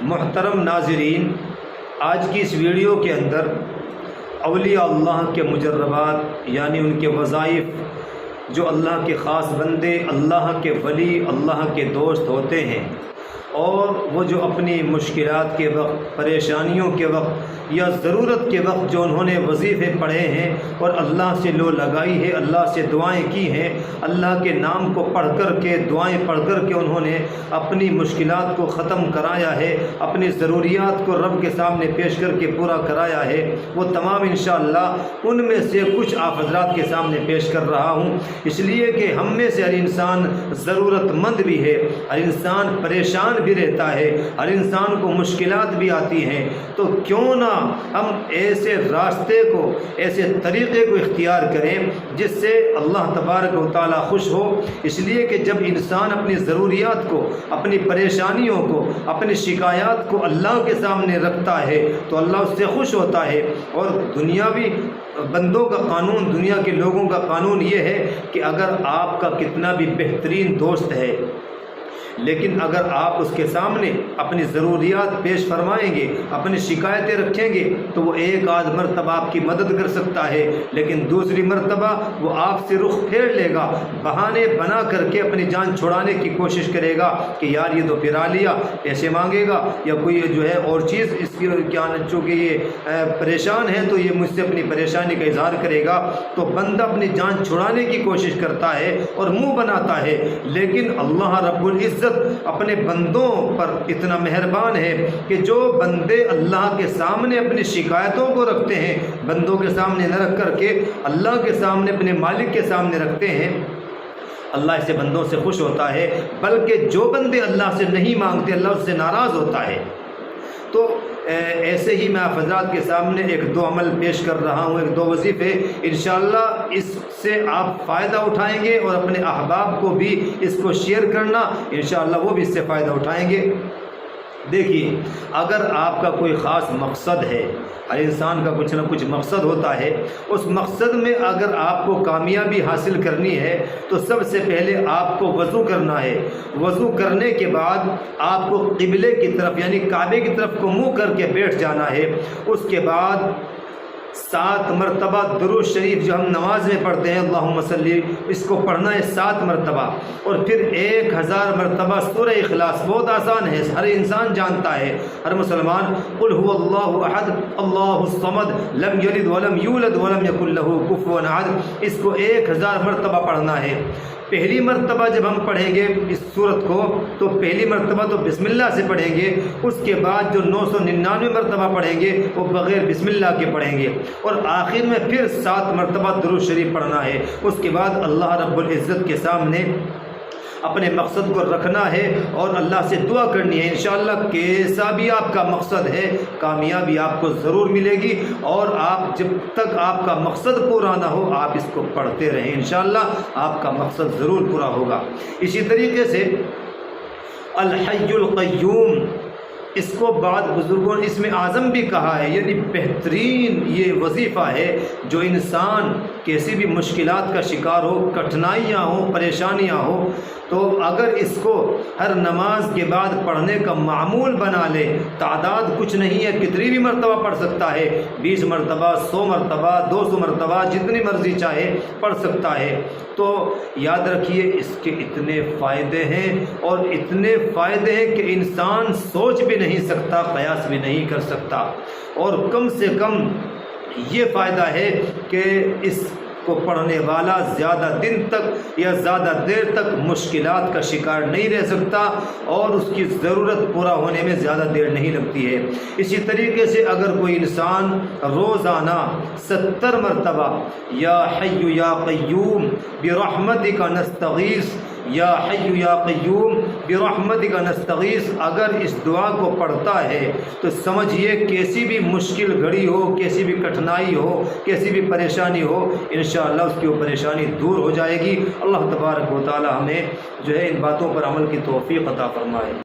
محترم ناظرین، آج کی اس ویڈیو کے اندر اولیاء اللہ کے مجربات یعنی ان کے وظائف، جو اللہ کے خاص بندے، اللہ کے ولی، اللہ کے دوست ہوتے ہیں، اور وہ جو اپنی مشکلات کے وقت، پریشانیوں کے وقت یا ضرورت کے وقت جو انہوں نے وظیفے پڑھے ہیں اور اللہ سے لو لگائی ہے، اللہ سے دعائیں کی ہیں، اللہ کے نام کو پڑھ کر کے، دعائیں پڑھ کر کے انہوں نے اپنی مشکلات کو ختم کرایا ہے، اپنی ضروریات کو رب کے سامنے پیش کر کے پورا کرایا ہے، وہ تمام انشاءاللہ ان میں سے کچھ آپ حضرات کے سامنے پیش کر رہا ہوں، اس لیے کہ ہم میں سے ہر انسان ضرورت مند بھی ہے، ہر انسان پریشان بھی رہتا ہے، ہر انسان کو مشکلات بھی آتی ہیں، تو کیوں نہ ہم ایسے راستے کو، ایسے طریقے کو اختیار کریں جس سے اللہ تبارک و تعالیٰ خوش ہو۔ اس لیے کہ جب انسان اپنی ضروریات کو، اپنی پریشانیوں کو، اپنی شکایات کو اللہ کے سامنے رکھتا ہے تو اللہ اس سے خوش ہوتا ہے۔ اور دنیاوی بندوں کا قانون، دنیا کے لوگوں کا قانون یہ ہے کہ اگر آپ کا کتنا بھی بہترین دوست ہے، لیکن اگر آپ اس کے سامنے اپنی ضروریات پیش فرمائیں گے، اپنی شکایتیں رکھیں گے، تو وہ ایک آدھ مرتبہ آپ کی مدد کر سکتا ہے، لیکن دوسری مرتبہ وہ آپ سے رخ پھیر لے گا، بہانے بنا کر کے اپنی جان چھڑانے کی کوشش کرے گا کہ یار یہ تو پھرا لیا، پیسے مانگے گا، یا کوئی جو ہے اور چیز اس کی کیا، چونکہ یہ پریشان ہے تو یہ مجھ سے اپنی پریشانی کا اظہار کرے گا، تو بندہ اپنی جان چھڑانے کی کوشش کرتا ہے اور منہ بناتا ہے۔ لیکن اللہ رب العزت اپنے بندوں پر اتنا مہربان ہے کہ جو بندے اللہ کے سامنے اپنی شکایتوں کو رکھتے ہیں، بندوں کے سامنے نہ رکھ کر کے اللہ کے سامنے، اپنے مالک کے سامنے رکھتے ہیں، اللہ ایسے بندوں سے خوش ہوتا ہے، بلکہ جو بندے اللہ سے نہیں مانگتے اللہ اس سے ناراض ہوتا ہے۔ تو ایسے ہی میں آپ حضرات کے سامنے ایک دو عمل پیش کر رہا ہوں، ایک دو وظیفے، انشاءاللہ اس سے آپ فائدہ اٹھائیں گے اور اپنے احباب کو بھی اس کو شیئر کرنا، انشاءاللہ وہ بھی اس سے فائدہ اٹھائیں گے۔ دیکھیے، اگر آپ کا کوئی خاص مقصد ہے، ہر انسان کا کچھ نہ کچھ مقصد ہوتا ہے، اس مقصد میں اگر آپ کو کامیابی حاصل کرنی ہے تو سب سے پہلے آپ کو وضو کرنا ہے۔ وضو کرنے کے بعد آپ کو قبلے کی طرف یعنی کعبے کی طرف کو منہ کر کے بیٹھ جانا ہے۔ اس کے بعد 7 مرتبہ درود شریف جو ہم نماز میں پڑھتے ہیں، اللہم صلی، اس کو پڑھنا ہے 7 مرتبہ، اور پھر 1000 مرتبہ سورہ اخلاص۔ بہت آسان ہے، ہر انسان جانتا ہے، ہر مسلمان، قل هو اللہ احد اللہ الصمد لم یلد ولم یولد ولم یکن لہ کفوا احد، اس کو 1000 مرتبہ پڑھنا ہے۔ پہلی مرتبہ جب ہم پڑھیں گے اس سورت کو تو پہلی مرتبہ تو بسم اللہ سے پڑھیں گے، اس کے بعد جو 999 مرتبہ پڑھیں گے وہ بغیر بسم اللہ کے پڑھیں گے، اور آخر میں پھر 7 مرتبہ درود شریف پڑھنا ہے۔ اس کے بعد اللہ رب العزت کے سامنے اپنے مقصد کو رکھنا ہے اور اللہ سے دعا کرنی ہے۔ انشاءاللہ کیسا بھی آپ کا مقصد ہے، کامیابی آپ کو ضرور ملے گی، اور آپ جب تک آپ کا مقصد پورا نہ ہو آپ اس کو پڑھتے رہیں، انشاءاللہ آپ کا مقصد ضرور پورا ہوگا۔ اسی طریقے سے الحی القیوم، اس کو بعض بزرگوں نے اسم اعظم بھی کہا ہے، یعنی بہترین یہ وظیفہ ہے جو انسان کیسی بھی مشکلات کا شکار ہو، کٹھنائیاں ہوں، پریشانیاں ہوں، تو اگر اس کو ہر نماز کے بعد پڑھنے کا معمول بنا لے، تعداد کچھ نہیں ہے، کتنی بھی مرتبہ پڑھ سکتا ہے، 20 مرتبہ، 100 مرتبہ، 200 مرتبہ، جتنی مرضی چاہے پڑھ سکتا ہے، تو یاد رکھیے اس کے اتنے فائدے ہیں، اور اتنے فائدے ہیں کہ انسان سوچ بھی نہیں سکتا، قیاس بھی نہیں کر سکتا۔ اور کم سے کم یہ فائدہ ہے کہ اس کو پڑھنے والا زیادہ دن تک یا زیادہ دیر تک مشکلات کا شکار نہیں رہ سکتا، اور اس کی ضرورت پورا ہونے میں زیادہ دیر نہیں لگتی ہے۔ اسی طریقے سے اگر کوئی انسان روزانہ 70 مرتبہ یا حی یا قیوم برحمتک نستغیث، یا حی یا قیوم برحمتک نستغیث، اگر اس دعا کو پڑھتا ہے تو سمجھیے کیسی بھی مشکل گھڑی ہو، کیسی بھی کٹھنائی ہو، کیسی بھی پریشانی ہو، انشاءاللہ اس کی وہ پریشانی دور ہو جائے گی۔ اللہ تبارک و تعالی ہمیں جو ہے ان باتوں پر عمل کی توفیق عطا فرمائے۔